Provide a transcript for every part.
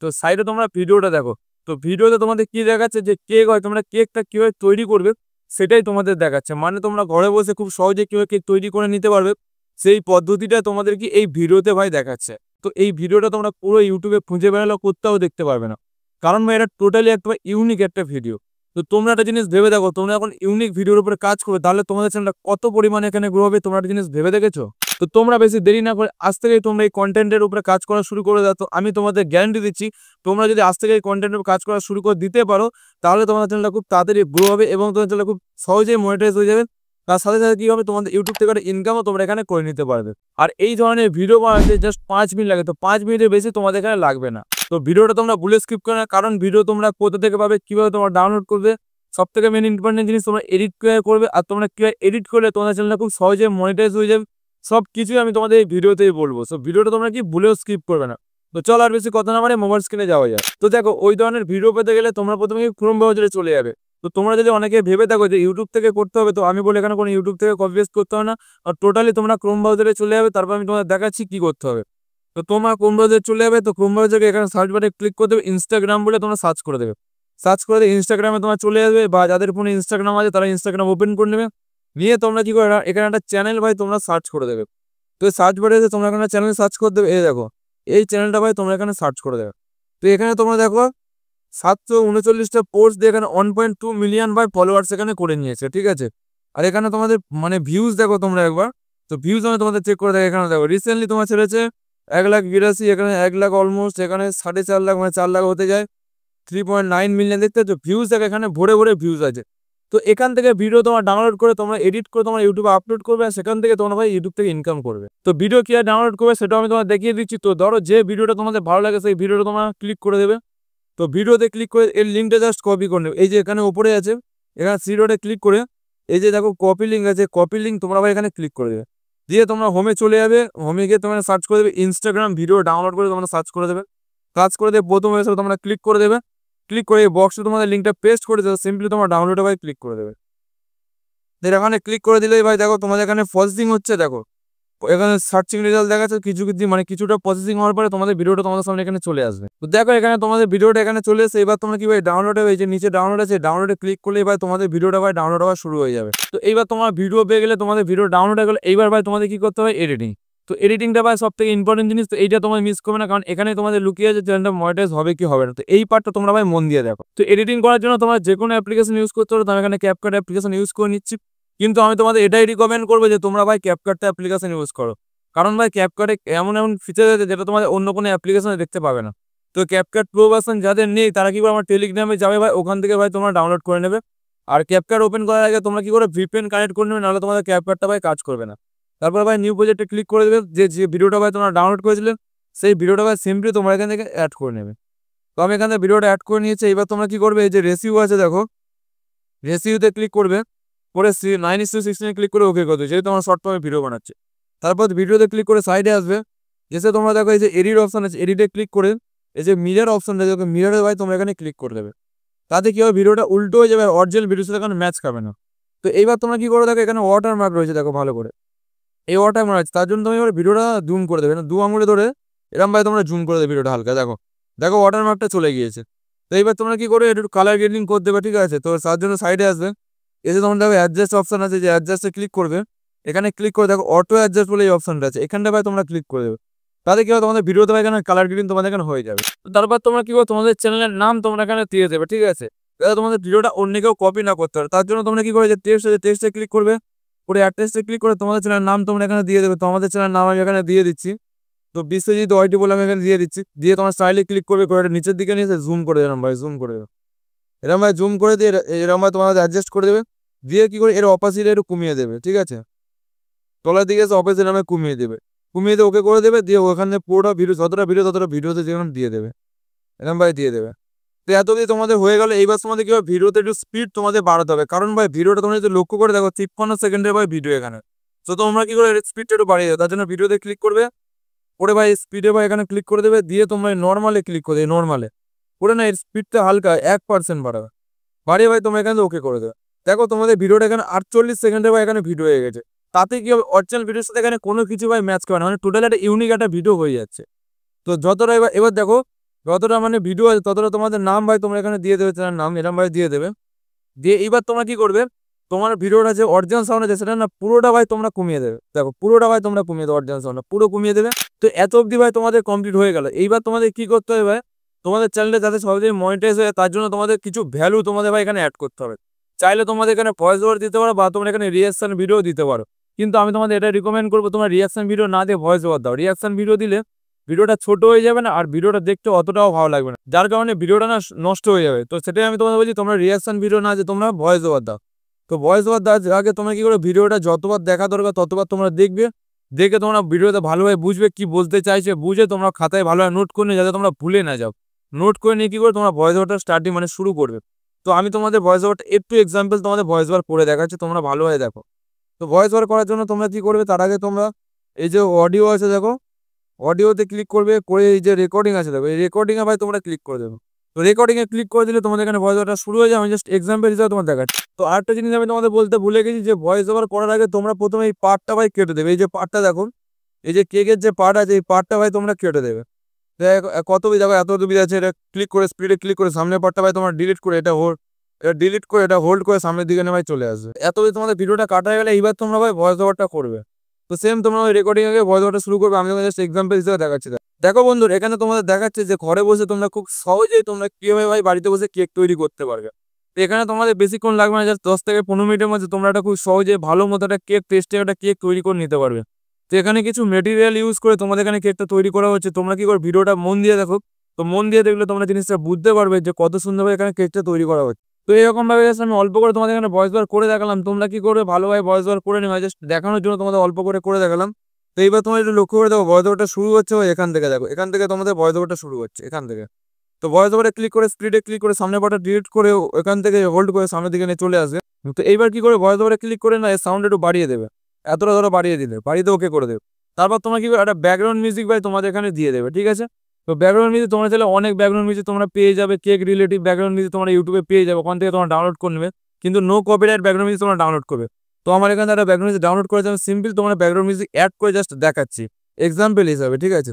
তো সাইডে তোমরা ভিডিওটা দেখো। তো ভিডিওতে তোমাদের কি দেখাচ্ছে যে কেক হয়, তোমরা কেকটা কিভাবে তৈরি করবে সেটাই তোমাদের দেখাচ্ছে। মানে তোমরা ঘরে বসে খুব সহজে কিভাবে কেক তৈরি করে নিতে পারবে সেই পদ্ধতিটা তোমাদের কি এই ভিডিওতে ভাই দেখাচ্ছে। তো এই ভিডিওটা তোমরা পুরো ইউটিউবে খুঁজে বেড়ালেও কোথাও দেখতে পারবে না, কারণ ভাই এটা টোটালি একটা ইউনিক একটা ভিডিও। তো তোমরা একটা জিনিস ভেবে দেখো, তোমরা এখন ইউনিক ভিডিওর উপরে কাজ করবে, তাহলে তোমাদের চ্যানেলটা কত পরিমাণে এখানে গ্রো হবে, তোমরা একটা জিনিস ভেবে দেখেছো? তো তোমরা বেশি দেরি না করে আজ থেকেই তোমরা এই কন্টেন্টের উপরে কাজ করা শুরু করে দাও। তো আমি তোমাদের গ্যারান্টি দিচ্ছি, তোমরা যদি আজ থেকে এই কন্টেন্টের উপর কাজ করা শুরু করে দিতে পারো, তাহলে তোমাদের চ্যানেলটা খুব তাড়াতাড়ি গ্রো হবে এবং তোমাদের চ্যানেলটা খুব সহজেই মনিটাইজ হয়ে যাবে। তার সাথে সাথে কি হবে, তোমাদের ইউটিউব থেকে একটা ইনকামও তোমরা এখানে করে নিতে পারবে। আর এই ধরনের ভিডিও বানাতে জাস্ট 5 মিনিট লাগে, তো 5 মিনিটের বেশি তোমাদের এখানে লাগবে না। তো ভিডিওটা তোমরা ভুলে স্কিপ করো না, কারণ ভিডিও তোমরা কোথা থেকে পাবে, কিভাবে তোমরা ডাউনলোড করবে, সব থেকে মেন ইম্পর্টেন্ট জিনিস তোমরা এডিট কিভাবে করবে, আর তোমরা কিভাবে এডিট করলে তোমাদের চ্যানেলটা খুব সহজে মনিটাইজ হয়ে যাবে, সব কিছুই আমি তোমাদের এই ভিডিওতেই বলবো। সো ভিডিওটা তোমরা কি ভুলেও স্কিপ করবে না। তো চলো আর বেশি কথা না মানে মোবাইল স্ক্রিনে যাওয়া যায়। তো দেখো, ওই ধরনের ভিডিও পেতে গেলে তোমরা প্রথমে ক্রোম ব্রাউজারে চলে যাবে। তো তোমরা যদি অনেকে ভেবে থাকো যে ইউটিউব থেকে করতে হবে, তো আমি বলি এখানে কোনো ইউটিউব থেকে কপি পেস্ট করতে হবে না, আর টোটালি তোমরা ক্রোম ব্রাউজারে চলে যাবে। তারপর আমি তোমাদের দেখাচ্ছি কি করতে হবে। তো তোমরা ক্রোম ব্রাউজারে চলে যাবে, তো ক্রোম ব্রাউজারে এখানে সার্চ বারে ক্লিক করে দেবে, ইনস্টাগ্রাম বলে তোমরা সার্চ করে দেবে। সার্চ করে দিয়ে ইনস্টাগ্রামে তোমার চলে আসবে, বা যাদের ফোনে ইনস্টাগ্রাম আছে তারা ইনস্টাগ্রাম ওপেন করে নেবে। নিয়ে তোমরা কি করে এখানে একটা চ্যানেল ভাই তোমরা সার্চ করে দেবে। তো সার্চ বারে এসে তোমরা এখানে চ্যানেল সার্চ করে দেবে। এই দেখো, এই চ্যানেলটা ভাই তোমরা এখানে সার্চ করে দেবে। তো এখানে তোমরা দেখো 739টা পোস্ট দিয়ে এখানে 1.2 মিলিয়ন ভাই ফলোয়ার্স এখানে করে নিয়েছে, ঠিক আছে। আর এখানে তোমাদের মানে ভিউজ দেখো তোমরা একবার। তো ভিউজ আমি তোমাদের চেক করে দেখো, এখানে দেখো রিসেন্টলি তোমার ছেড়েছে 1,82,000, এখানে 1,00,000 অলমোস্ট, এখানে 4.5 লাখ মানে 4 লাখ হতে যায়, 3.9 মিলিয়ন দেখতে তো ভিউজ দেখো, এখানে ভরে ভরে ভিউজ আছে। তো এখান থেকে ভিডিও তোমার ডাউনলোড করে তোমরা এডিট করে তোমার ইউটিউবে আপলোড করবে, আর সেখান থেকে তোমরা ভাই ইউটিউব থেকে ইনকাম করবে। তো ভিডিও কি আর ডাউনলোড করবে সেটাও আমি তোমার দেখিয়ে দিচ্ছি। তো ধরো যে ভিডিওটা তোমাদের ভালো লাগে সেই ভিডিওটা তোমরা ক্লিক করে দেবে। তো ভিডিওতে ক্লিক করে এর লিঙ্কটা জাস্ট কপি করে নেবে। এই যে এখানে উপরে আছে, এখানে থ্রি ডটে ক্লিক করে এই যে দেখো কপি লিঙ্ক আছে, কপি লিঙ্ক তোমরা ভাই এখানে ক্লিক করে দেবে। দিয়ে তোমরা হোমে চলে যাবে, হোমে গিয়ে তোমরা সার্চ করে দেবে ইনস্টাগ্রাম ভিডিও ডাউনলোড করে তোমরা সার্চ করে দেবে। সার্চ করে দিয়ে প্রথম এসে তোমরা ক্লিক করে দেবে। ক্লিক করে এই বক্সে তোমাদের লিঙ্কটা পেস্ট করে দেবে, সিম্পলি তোমার ডাউনলোডে ভাই ক্লিক করে দেবে। এখানে ক্লিক করে দিলেই ভাই দেখো তোমাদের এখানে প্রসেসিং হচ্ছে, দেখো এখানে সার্চিং রেজাল্ট দেখাচ্ছে কিছু কিছু মানে কিছুটা প্রসেসিং হওয়ার পরে তোমাদের ভিডিওটা তোমাদের সামনে এখানে চলে আসবে। তো দেখো এখানে তোমাদের ভিডিওটা এখানে চলে এসে এবার তোমরা কি ভাই ডাউনলোড হবে, এই যে নিচে ডাউনলোড আছে, ডাউনলোডে ক্লিক করলে ভাই তোমাদের ভিডিওটা ভাই ডাউনলোড হওয়া শুরু হয়ে যাবে। তো এইবার তোমার ভিডিও পেয়ে গেলে, তোমাদের ভিডিও ডাউনলোড হয়ে গেলে, এইবার ভাই তোমাদের কি করতে হবে, এডিটিং। তো এডিটিংটা ভাই সব থেকে ইম্পর্টেন্ট জিনিস, তো এইটা তোমার মিস করবে না, কারণ এখানে তোমাদের লুকিয়ে আছে চ্যানেলটা মনিটাইজ হবে কি হবে না। তো এই পার্টটা তোমরা ভাই মন দিয়ে দেখো। তো এডিটিং করার জন্য তোমরা যে কোনো অ্যাপ্লিকেশন ইউজ করতে পারো, তো আমি এখানে ক্যাপকাট অ্যাপ্লিকেশন ইউজ করে নিচ্ছি। কিন্তু আমি তোমাদের এটাই রিকমেন্ড করবো যে তোমরা ভাই ক্যাপকাটটা অ্যাপ্লিকেশন ইউজ করো, কারণ ভাই ক্যাপকাটে এমন এমন ফিচার আছে যেটা তোমাদের অন্য কোনো অ্যাপ্লিকেশনে দেখতে পাবে না। তো ক্যাপকাট প্রো ভার্সন যাদের নেই তারা কি করে আমার টেলিগ্রামে যাবে ভাই, ওখান থেকে ভাই তোমরা ডাউনলোড করে নেবে। আর ক্যাপকাট ওপেন করার আগে তোমরা কি করে ভিপিএন কানেক্ট করে নেবে, নাহলে তোমাদের ক্যাপকাটটা ভাই কাজ করবে না। তারপর ভাই নিউ প্রজেক্টে ক্লিক করে দেবে, যে ভিডিওটা ভাই তোমরা ডাউনলোড করেছিলে সেই ভিডিওটা ভাই সিম্পলি তোমরা এখান থেকে অ্যাড করে নেবে। তো আমি এখান থেকে ভিডিওটা অ্যাড করে নিয়েছি। এবার তোমরা কি করবে, এই যে রেসিউ আছে দেখো, রেসিউতে ক্লিক করবে, করে 9:16 ক্লিক করে ওকে করবে, যেহেতু আমার শর্ট ফর্মে ভিডিও বানাচ্ছে। তারপর ভিডিওতে ক্লিক করে সাইডে আসবে, এসে তোমরা দেখো এই যে এডিট অপশন আছে, এডিটে ক্লিক করে এই যে মিরর অপশনটা দেখো, মিররে ভাই তোমরা এখানে ক্লিক করে দেবে। তাতে কি হবে, ভিডিওটা উল্টো হয়ে যাবে, অরিজিনাল ভিডিওর সাথে এখানে ম্যাচ খাবে না। তো এইবার তোমরা কি করে দেখো, এখানে ওয়াটার মার্ক রয়েছে দেখো ভালো করে, এই ওয়াটার মার্ক আছে, তার জন্য তুমি এবার ভিডিওটা জুম করে দেবে না, 2 আঙুলে ধরে এরকম ভাই তোমরা জুম করে দেবে ভিডিওটা হালকা, দেখো দেখো ওয়াটার মার্কটা চলে গিয়েছে। তো এইবার তোমরা কি করে একটু কালার গ্রেডিং করে দেবে, ঠিক আছে। তো তার জন্য সাইডে আসবে, এসে তোমরা দেখো অ্যাডজাস্ট অপশন আছে, যে অ্যাডজাস্টে ক্লিক করবে, এখানে ক্লিক করে দেখো অটো অ্যাডজাস্ট বলে এই অপশনটা আছে, এখানটা ভাই তোমরা ক্লিক করে দেবে। তাতে কি হবে, তোমাদের ভিডিওতে ভাই এখানে কালার গ্রেডিং তোমাদের এখানে হয়ে যাবে। তো তারপর তোমরা কি করো, তোমাদের চ্যানেলের নাম তোমরা এখানে দিয়ে দেবে, ঠিক আছে। তাহলে তোমাদের ভিডিওটা অন্য কেউ কপি না করতে পারে, তার জন্য তোমরা কি করে, যে টেক্সট আছে টেক্সটে ক্লিক করবে, করে অ্যাড্রেসে ক্লিক করে তোমাদের চ্যানেলের নাম তোমরা এখানে দিয়ে দেবে। তো আমাদের চ্যানেলের নাম আমি এখানে দিয়ে দিচ্ছি, তো বিশ্বজিৎ ওয়াইটি বলে আমি এখানে দিয়ে দিচ্ছি। দিয়ে তোমার স্টাইলে ক্লিক করবে, করে নিচের দিকে নিয়ে জুম করে দেবেন ভাই, জুম করে দেবে, এরকম ভাই জুম করে দিয়ে এরকম ভাই তোমাদের অ্যাডজাস্ট করে দেবে। দিয়ে কি করে এর অপাসিটি একটু কমিয়ে দেবে, ঠিক আছে, তলার দিকে এসে অপাসিটি নামে কমিয়ে দেবে, কমিয়ে দিয়ে ওকে করে দেবে। দিয়ে ওখানে পুরোটা ভিডিও যতটা ভিডিওতে যেমন দিয়ে দেবে, এরকম ভাই দিয়ে দেবে। তো এত দিয়ে তোমাদের হয়ে গেল। এইবার তোমাদের কি হবে, ভিডিওতে একটু স্পিড তোমাদের বাড়াতে হবে, কারণ ভাই ভিডিওটা তোমরা যদি লক্ষ্য করে দেখো 53 সেকেন্ডের ভাই ভিডিও এখানে। তো তোমরা কি করে স্পিডটা একটু বাড়িয়ে দেবে, তার জন্য ভিডিওতে ক্লিক করবে, করে ভাই স্পিডে ভাই এখানে ক্লিক করে দেবে। দিয়ে তোমরা নর্মালে ক্লিক করে দেবে, নর্মালে করে না এর স্পিডটা হালকা 1% বাড়াবে, বাড়িয়ে ভাই তোমরা এখানে ওকে করে দেবে। দেখো তোমাদের ভিডিওটা এখানে 48 সেকেন্ডে ভাই এখানে ভিডিও হয়ে গেছে। তাতে কি হবে, অরিজিনাল ভিডিওর সাথে এখানে কোনো কিছু ভাই ম্যাচ করে না, মানে টোটাল একটা ইউনিক একটা ভিডিও হয়ে যাচ্ছে। তো যতটা এবার দেখো যতটা মানে ভিডিও আছে ততটা তোমাদের নাম ভাই তোমরা এখানে দিয়ে দেবে, চ্যানেল নাম এরকম ভাই দিয়ে দেবে। দিয়ে এইবার তোমরা কি করবে, তোমার ভিডিওটা যে অরিজিনাল সাউন্ড আছে সেটা না পুরোটা ভাই তোমরা কমিয়ে দেবে। দেখো পুরোটা ভাই তোমরা কমিয়ে দেবে, অরিজিনাল সাউন্ডটা পুরো কমিয়ে দেবে। তো এত অবধি ভাই তোমাদের কমপ্লিট হয়ে গেল। এইবার তোমাদের কি করতে হবে ভাই, তোমাদের চ্যানেলটা যাতে সহজেই মনিটাইজ হয় তার জন্য তোমাদের কিছু ভ্যালু তোমাদের ভাই এখানে অ্যাড করতে হবে। চাইলে তোমাদের এখানে ভয়েস ওভার দিতে পারো বা তোমরা এখানে রিয়াকশন ভিডিও দিতে পারো, কিন্তু আমি তোমাদের এটা রিকমেন্ড করবো তোমরা রিয়াকশন ভিডিও না দিয়ে ভয়েস ওভার দাও। রিয়াকশন ভিডিও দিলে ভিডিওটা ছোট হয়ে যাবে না, আর ভিডিওটা দেখতে অতটাও ভালো লাগবে না, যার কারণে ভিডিওটা না নষ্ট হয়ে যাবে। তো সেটাই আমি তোমাদের বলছি তোমরা রিয়াকশন ভিডিও না যে তোমরা ভয়েস ওভার দাও। তো ভয়েস ওভার দেওয়ার আগে তোমরা কি করে ভিডিওটা যতবার দেখা দরকার ততবার তোমরা দেখবে, দেখে তোমরা ভিডিওতে ভালোভাবে বুঝবে কি বলতে চাইছে, বুঝে তোমরা খাতায় ভালোভাবে নোট করে নিয়ে যাতে তোমরা ভুলে না যাও। নোট করে নিয়ে কি করে তোমরা ভয়েস ওভারটা স্টার্টিং মানে শুরু করবে। তো আমি তোমাদের ভয়েস ওভারটা একটু এক্সাম্পল তোমাদের ভয়েস ওভার করে দেখাচ্ছি, তোমরা ভালোভাবে দেখো। তো ভয়েস ওভার করার জন্য তোমরা কি করবে, তার আগে তোমরা এই যে অডিও আছে দেখো, অডিওতে ক্লিক করবে, করে এই যে রেকর্ডিং আছে দেখো, এই রেকর্ডিংয়ে ভাই তোমরা ক্লিক করে দেবে। তো রেকর্ডিংয়ে ক্লিক করে দিলে তোমাদের এখানে ভয়েস ওভারটা শুরু হয়ে যায়। আমি জাস্ট এক্সাম্পল হিসেবে তোমার দেখাচ্ছি। তো আরেকটা জিনিস আমি তোমাদের বলতে ভুলে গেছি যে ভয়েস ওভার করার আগে তোমরা প্রথমে এই পার্টটা ভাই কেটে দেবে। এই যে পার্টটা দেখো, এই যে কেকের যে পার্ট আছে এই পার্টটা ভাই তোমরা কেটে দেবে। কত দেখো এত সুবিধা আছে, এটা ক্লিক করে স্পিডে ক্লিক করে সামনের পার্টটা ভাই তোমরা ডিলিট করে এটা হোল্ড করে সামনের দিকে নিয়ে ভাই চলে আসবে। এত তোমাদের ভিডিওটা কাটা হয়ে গেলে এইবার তোমরা ভাই ভয়েস ওভারটা করবে। তো সেম তোমরা ওই রেকর্ডিং আগে ভয়েস ওভারটা শুরু করবে। আমি তোমাদের জাস্ট এক্সাম্পল হিসেবে দেখাচ্ছি। দেখো বন্ধুরা, এখানে তোমাদের দেখাচ্ছে যে ঘরে বসে তোমরা খুব সহজেই তোমরা কিভাবে ভাই বাড়িতে বসে কেক তৈরি করতে পারবে। তো এখানে তোমাদের বেশিক্ষণ লাগবে না, জাস্ট 10 থেকে 15 মিনিটের মধ্যে তোমরা একটা খুব সহজে ভালো মতো একটা কেক টেস্টে একটা কেক তৈরি করে নিতে পারবে। তো এখানে কিছু মেটেরিয়াল ইউজ করে তোমাদের এখানে কেকটা তৈরি করা হচ্ছে। তোমরা কি করে ভিডিওটা মন দিয়ে দেখো, তো মন দিয়ে দেখলে তোমরা জিনিসটা বুঝতে পারবে যে কত সুন্দরভাবে এখানে কেকটা তৈরি করা হচ্ছে। তো এরকম ভাবে জাস্ট আমি অল্প করে তোমাদের এখানে ভয়েস ওভার করে দেখালাম। তোমরা কি করবে, ভালোভাবে ভয়েস ওভার করে নেবে, জাস্ট দেখানোর জন্য তোমাদের অল্প করে দেখালাম। তো এইবার তোমরা একটু লক্ষ্য করে দেখো ভয়েস ওভারটা শুরু হচ্ছে এখান থেকে, দেখো এখান থেকে তোমাদের ভয়েস ওভারটা শুরু হচ্ছে এখান থেকে। তো ভয়েস ওভারে ক্লিক করে স্ক্রিনে ক্লিক করে সামনে পাটা ডিলিট করে এখান থেকে হোল্ড করে সামনের দিকে নিয়ে চলে আসবে। তো এইবার কি করে ভয়েস ওভারে ক্লিক করে না এর সাউন্ড একটু বাড়িয়ে দেবে, এতটা ধরো বাড়িয়ে দিলে, বাড়িতে ওকে করে দেবে। তারপর তোমরা কি করে একটা ব্যাকগ্রাউন্ড মিউজিক ভাই তোমাদের এখানে দিয়ে দেবে, ঠিক আছে। তো ব্যাকগ্রাউন্ড মিউজিক তোমরা চাইলে অনেক ব্যাকগ্রাউন্ড মিউজিক তোমরা পেয়ে যাবে, কেক রিলেটিভ ব্যাকগ্রাউন্ড মিউজিক তোমরা ইউটিউবে পেয়ে যাবে, ওখান থেকে তোমরা ডাউনলোড করে নেবে, কিন্তু নো কপিরাইট ব্যাকগ্রাউন্ড মিউজিক তোমরা ডাউনলোড করবে। তো আমার এখানে একটা ব্যাকগ্রাউন্ড মিউজিক ডাউনলোড করে আমি সিম্পল তোমরা ব্যাকগ্রাউন্ড মিউজিক অ্যাড করে জাস্ট দেখাচ্ছি এক্সাম্পল হিসাবে, ঠিক আছে।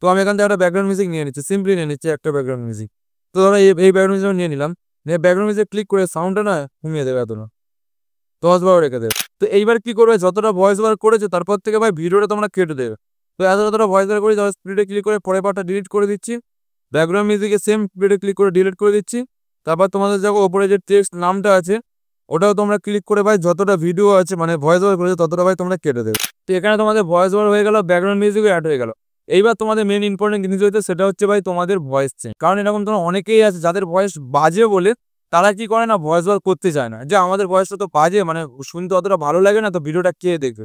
তো আমি এখান থেকে একটা ব্যাকগ্রাউন্ড মিউজিক নিয়ে নিচ্ছি, সিম্পলি নিয়ে নিচ্ছি একটা ব্যাকগ্রাউন্ড মিউজিক। তো ধরো এই ব্যাকগ্রাউন্ড মিউজিক নিয়ে নিলাম, নিয়ে ব্যাকগ্রাউন্ড মিউজিক ক্লিক করে সাউন্ডটা না কমিয়ে দেবে, এত না 10 বার রেখে দেবে। তো এইবার কি করবে, যতটা ভয়েস ওভার করেছে তারপর থেকে ভাই ভিডিওটা তোমরা কেটে দেবে। তো যতটা ভয়েস ওভার করি স্পিডে ক্লিক করে পরের পার্টটা ডিলিট করে দিচ্ছি, ব্যাকগ্রাউন্ড মিউজিকে সেম স্পিডে ক্লিক করে ডিলিট করে দিচ্ছি। তারপর তোমাদের দেখো ওপরে যে টেক্সট নামটা আছে ওটাও তোমরা ক্লিক করে ভাই যতটা ভিডিও আছে মানে ভয়েস ওভার করেছে ততটা ভাই তোমরা কেটে দেবে। তো এখানে তোমাদের ভয়েস ওভার হয়ে গেল, ব্যাকগ্রাউন্ড মিউজিকও অ্যাড হয়ে গেল। এইবার তোমাদের মেন ইম্পর্টেন্ট জিনিস হচ্ছে সেটা হচ্ছে ভাই তোমাদের ভয়েস চেঞ্জ। কারণ এরকম তোমরা অনেকেই আছে যাদের ভয়েস বাজে বলে তারা কি করে না ভয়েস ওভার করতে চায় না, যে আমাদের ভয়েসটা তো বাজে মানে শুনতে অতটা ভালো লাগে না, তো ভিডিওটা কে দেখবে,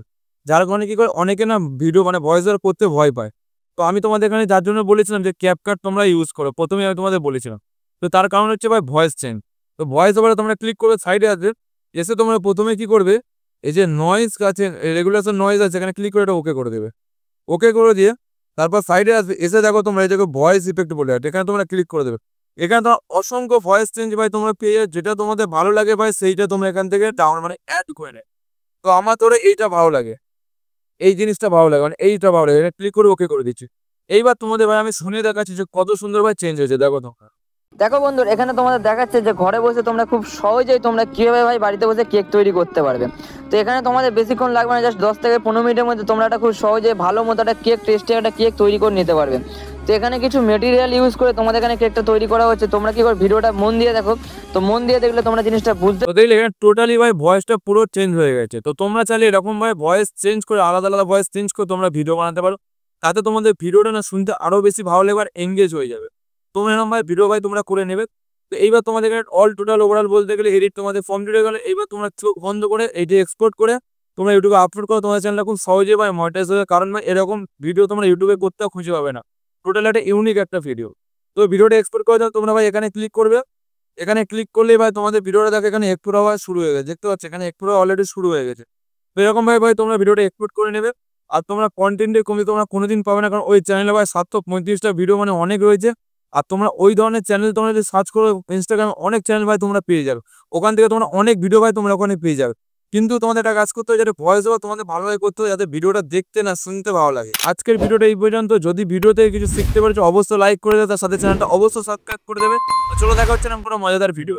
যার কারণে কি করে অনেকে না ভিডিও মানে ভয়েস ওভার করতে ভয় পায়। তো আমি তোমাদের এখানে যার জন্য বলেছিলাম যে ক্যাপকাট তোমরা ইউজ করো, প্রথমে আমি তোমাদের বলেছিলাম। তো তার কারণ হচ্ছে ভাই ভয়েস চেঞ্জ। তো ভয়েস ওভারে তোমরা ক্লিক করবে, সাইডে আছে এসে তোমরা প্রথমে কি করবে, এই যে নয়েজ আছে রেগুলেশন নয়েজ আছে এখানে ক্লিক করে এটা ওকে করে দেবে। ওকে করে দিয়ে তারপর সাইডে আসবে, এসে দেখো তোমরা এই জায়গায় ভয়েস ইফেক্ট বলে আছে এখানে তোমরা ক্লিক করে দেবে। এখানে তোমরা অসংখ্য ভয়েস চেঞ্জ ভাই তোমরা পেয়ে যাবে, যেটা তোমাদের ভালো লাগে ভাই সেইটা তোমরা এখান থেকে ডাউন মানে অ্যাড করে নেয়। তো আমার তোরা এইটা ভালো লাগে, এই জিনিসটা ভালো লাগে মানে এইটা ভালো লাগে, ক্লিক করে ওকে করে দিচ্ছি। এইবার তোমাদের ভাই আমি শুনে দেখাচ্ছি যে কত সুন্দর ভাই চেঞ্জ হয়েছে, দেখো তোমরা। দেখো বন্ধুরা, এখানে তোমাদের দেখাচ্ছে যে ঘরে বসে তোমরা খুব সহজেই তোমরা কিভাবে ভাই বাড়িতে বসে কেক তৈরি করতে পারবে। তো এখানে তোমাদের বেশিক্ষণ লাগবে না, জাস্ট 10 থেকে 15 মিনিটের মধ্যে তোমরা একটা খুব সহজে ভালো মতো একটা কেক টেস্টে একটা কেক তৈরি করে নিতে পারবে। তো এখানে কিছু মেটেরিয়াল ইউজ করে তোমাদের এখানে কেকটা তৈরি করা হচ্ছে। তোমরা কি করে ভিডিওটা মন দিয়ে দেখো, তো মন দিয়ে দেখলে তোমরা জিনিসটা বুঝতে তো দেখলে এখানে টোটালি ভাই ভয়েসটা পুরো চেঞ্জ হয়ে গেছে। তো তোমরা চাইলে এরকম ভাই ভয়েস চেঞ্জ করে আলাদা আলাদা ভয়েস চেঞ্জ করে তোমরা ভিডিও বানাতে পারো, তাতে তোমাদের ভিডিওটা না শুনতে আরো বেশি ভালো লাগবে আর এঙ্গেজ হয়ে যাবে। তোমরা এরকম ভাই ভিডিও ভাই তোমরা করে নেবে। তো এইবার তোমাদের এখানে অল টোটাল ওভারঅল বলতে গেলে এডিট তোমাদের কমপ্লিট হয়ে গেলে এইবার তোমরা চোখ বন্ধ করে এইটা এক্সপোর্ট করে তোমরা ইউটিউবে আপলোড করো, তোমাদের চ্যানেলটা খুব সহজে ভাই মনিটাইজ হবে। কারণ ভাই এরকম ভিডিও তোমরা ইউটিউবে করতেও খুঁজে পাবে না, টোটাল একটা ইউনিক একটা ভিডিও। তো ভিডিওটা এক্সপোর্ট করে দাও তোমরা ভাই, এখানে ক্লিক করবে। এখানে ক্লিক করলেই ভাই তোমাদের ভিডিওটা দেখো এখানে এক্সপোর্ট হওয়া শুরু হয়ে গেছে, দেখতে পাচ্ছ এখানে এক্সপোর্ট অলরেডি শুরু হয়ে গেছে। তো এরকম ভাই তোমরা ভিডিওটা এক্সপোর্ট করে নেবে। আর তোমরা কন্টেন্টের কমে তোমরা কোনোদিন পাবে না, কারণ ওই চ্যানেলে ভাই 735টা ভিডিও মানে অনেক রয়েছে। আর তোমরা ওই ধরনের চ্যানেল তোমরা যদি সার্চ করো ইনস্টাগ্রামে অনেক চ্যানেল ভাই তোমরা পেয়ে যাবে, ওখান থেকে তোমরা অনেক ভিডিও ভাই তোমরা ওখানে পেয়ে যাবে। কিন্তু তোমাদের একটা কাজ করতে হবে, যাতে ভয়েস ওভার তোমাদের ভালোভাবে করতে হবে, যাতে ভিডিওটা দেখতে না শুনতে ভালো লাগে। আজকের ভিডিওটা এই পর্যন্ত। যদি ভিডিও থেকে কিছু শিখতে পেরেছো অবশ্যই লাইক করে দেবে, তার সাথে চ্যানেলটা অবশ্যই সাবস্ক্রাইব করে দেবে। তো চলো দেখা হচ্ছে না কোনো মজাদার ভিডিও।